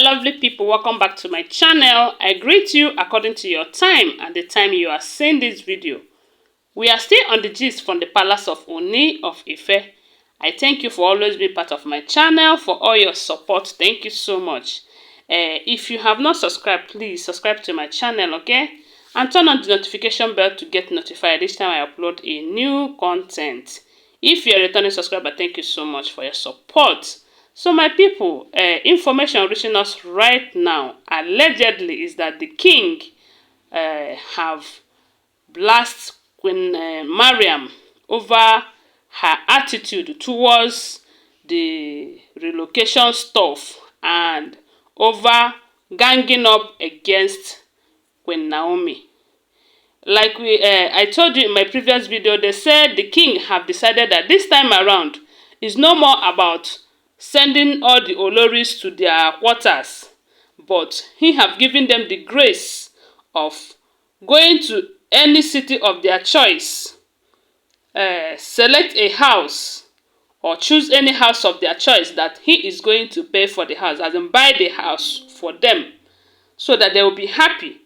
lovely people, welcome back to my channel. I greet you according to your time and the time you are seeing this video. We are still on the gist from the palace of Ooni of Ife. I thank you for always being part of my channel, for all your support. Thank you so much. If you have not subscribed, please subscribe to my channel, okay? And turn on the notification bell to get notified each time I upload a new content. If you're a returning subscriber, thank you so much for your support. So my people, information reaching us right now allegedly is that the king have blasted Queen Mariam over her attitude towards the relocation stuff and over ganging up against Queen Naomi. Like I told you in my previous video, they said the king have decided that this time around is no more about sending all the Olories to their quarters, but he have given them the grace of going to any city of their choice, select a house or choose any house of their choice that he is going to pay for the house, as in buy the house for them, so that they will be happy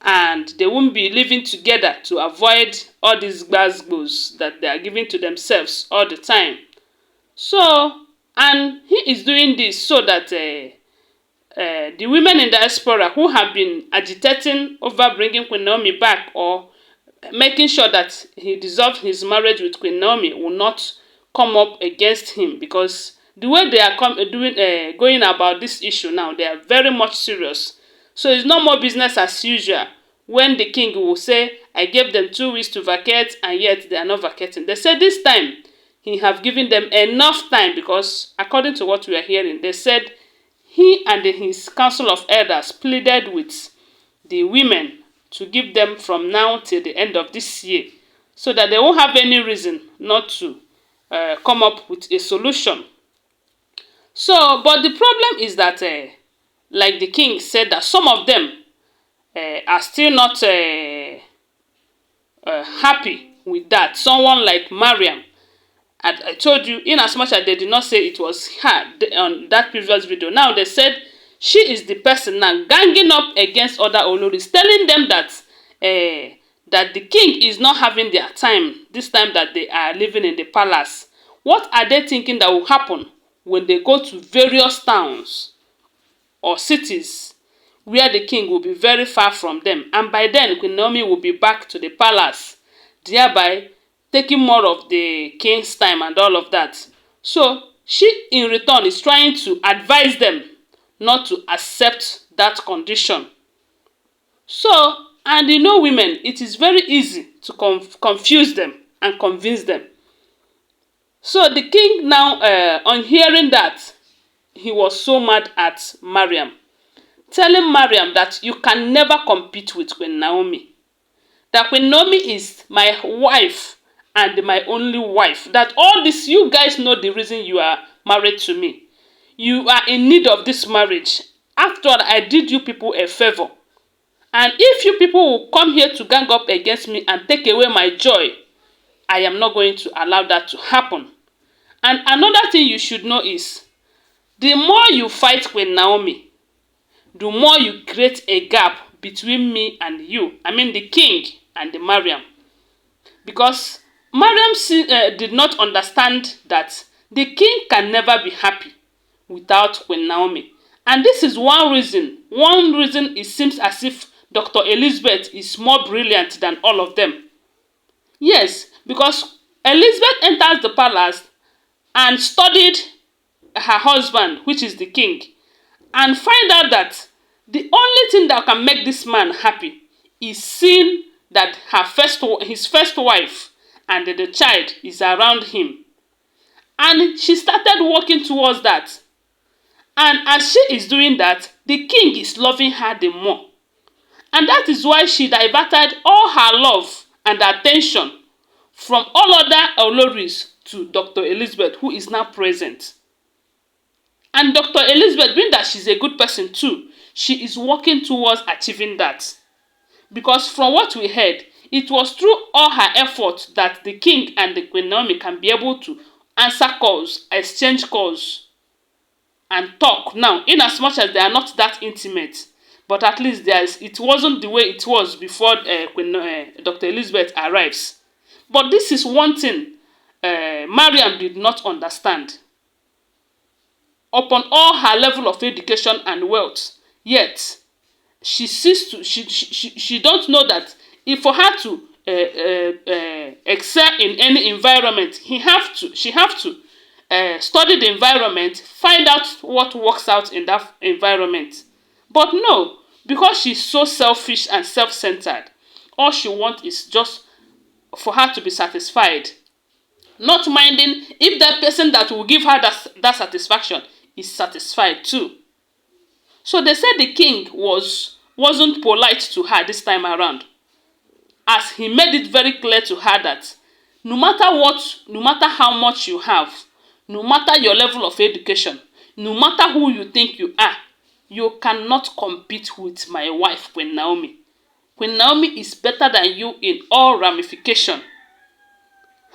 and they won't be living together to avoid all these gbasgbos that they are giving to themselves all the time. So, and he is doing this so that the women in diaspora who have been agitating over bringing Queen Naomi back or making sure that he dissolved his marriage with Queen Naomi will not come up against him, because the way they are going about this issue now, they are very much serious. So it's no more business as usual when the king will say, I gave them 2 weeks to vacate and yet they are not vacating. They said this time he have given them enough time, because according to what we are hearing, they said he and his council of elders pleaded with the women to give them from now till the end of this year, so that they won't have any reason not to come up with a solution. So, but the problem is that, like the king said, that some of them are still not happy with that. Someone like Mariam, and I told you, in as much as they did not say it was her on that previous video, now they said she is the person now ganging up against other Olories, telling them that that the king is not having their time this time that they are living in the palace. What are they thinking that will happen when they go to various towns or cities where the king will be very far from them, and by then Queen Naomi will be back to the palace, thereby taking more of the king's time and all of that? So she in return is trying to advise them not to accept that condition. So, and you know women, it is very easy to confuse them and convince them. So the king now, on hearing that, he was so mad at Mariam, telling Mariam that you can never compete with Queen Naomi. That Queen Naomi is my wife and my only wife. That all this, you guys know the reason you are married to me. You are in need of this marriage. After all, I did you people a favor. And if you people will come here to gang up against me and take away my joy, I am not going to allow that to happen. And another thing you should know is, the more you fight Queen Naomi, the more you create a gap between me and you. I mean the king and the Mariam. Because Mariam did not understand that the king can never be happy without Queen Naomi. And this is one reason. One reason it seems as if Dr. Elizabeth is more brilliant than all of them. Yes, because Elizabeth enters the palace and studied her husband, which is the king, and find out that the only thing that can make this man happy is seeing that his first wife and the child is around him. And she started working towards that. And as she is doing that, the king is loving her the more. And that is why she diverted all her love and attention from all other Olories to Dr. Elizabeth, who is now present. And Dr. Elizabeth, being that she's a good person too, she is working towards achieving that. Because from what we heard, it was through all her efforts that the king and the Queen Naomi can be able to answer calls, exchange calls. and talk now, in as much as they are not that intimate, but at least it wasn't the way it was before Dr. Elizabeth arrives. But this is one thing Mariam did not understand. Upon all her level of education and wealth, yet she sees to she don't know that if for her to excel in any environment, she have to study the environment, find out what works out in that environment. But no, because she's so selfish and self-centered, all she wants is just for her to be satisfied, not minding if that person that will give her that satisfaction is satisfied too. So they said the king wasn't polite to her this time around, as he made it very clear to her that no matter what, no matter how much you have, no matter your level of education, no matter who you think you are, you cannot compete with my wife, Queen Naomi. Queen Naomi is better than you in all ramification.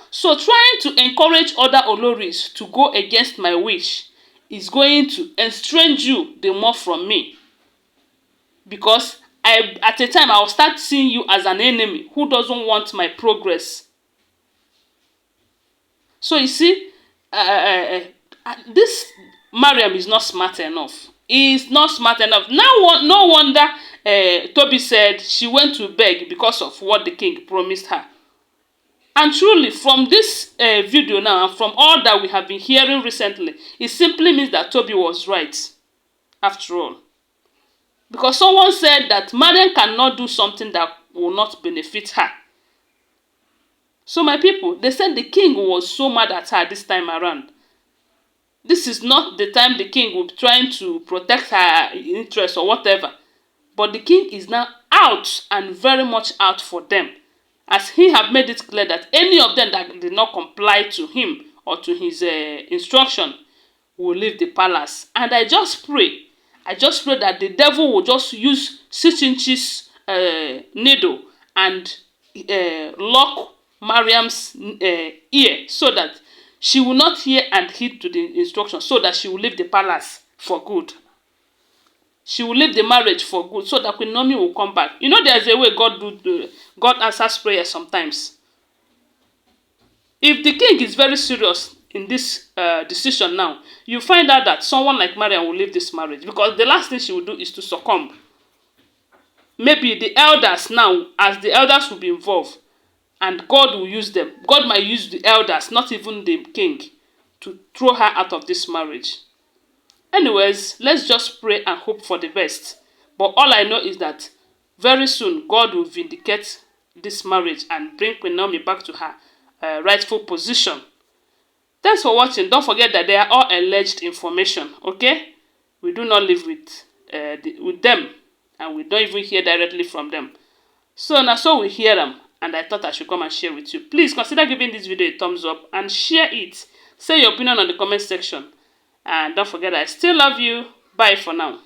So trying to encourage other Olories to go against my wish is going to estrange you the more from me. Because at a time, I'll start seeing you as an enemy who doesn't want my progress. So you see, this Mariam is not smart enough. He is not smart enough. Now, no wonder Tobi said she went to beg because of what the king promised her. And truly, from this video now, and from all that we have been hearing recently, it simply means that Tobi was right, after all. Because someone said that Mariam cannot do something that will not benefit her. So my people, they said the king was so mad at her this time around. This is not the time the king will be trying to protect her interests or whatever. But the king is now out, and very much out for them, as he have made it clear that any of them that did not comply to him or to his instruction will leave the palace. And I just pray that the devil will just use 6 inches needle and lock Mariam's ear, so that she will not hear and heed to the instruction, so that she will leave the palace for good. She will leave the marriage for good, so that Queen Naomi will come back. You know, there's a way God answers prayer sometimes. If the king is very serious in this decision now, you find out that someone like Mariam will leave this marriage, because the last thing she will do is to succumb. Maybe the elders now, as the elders will be involved, and God will use them. God might use the elders, not even the king, to throw her out of this marriage. Anyways, let's just pray and hope for the best. But all I know is that very soon God will vindicate this marriage and bring Queen Naomi back to her rightful position. Thanks for watching. Don't forget that they are all alleged information, okay? We do not live with them, and we don't even hear directly from them. So now, so we hear them, and I thought I should come and share with you. Please consider giving this video a thumbs up and share it. Say your opinion on the comment section. And don't forget, I still love you. Bye for now.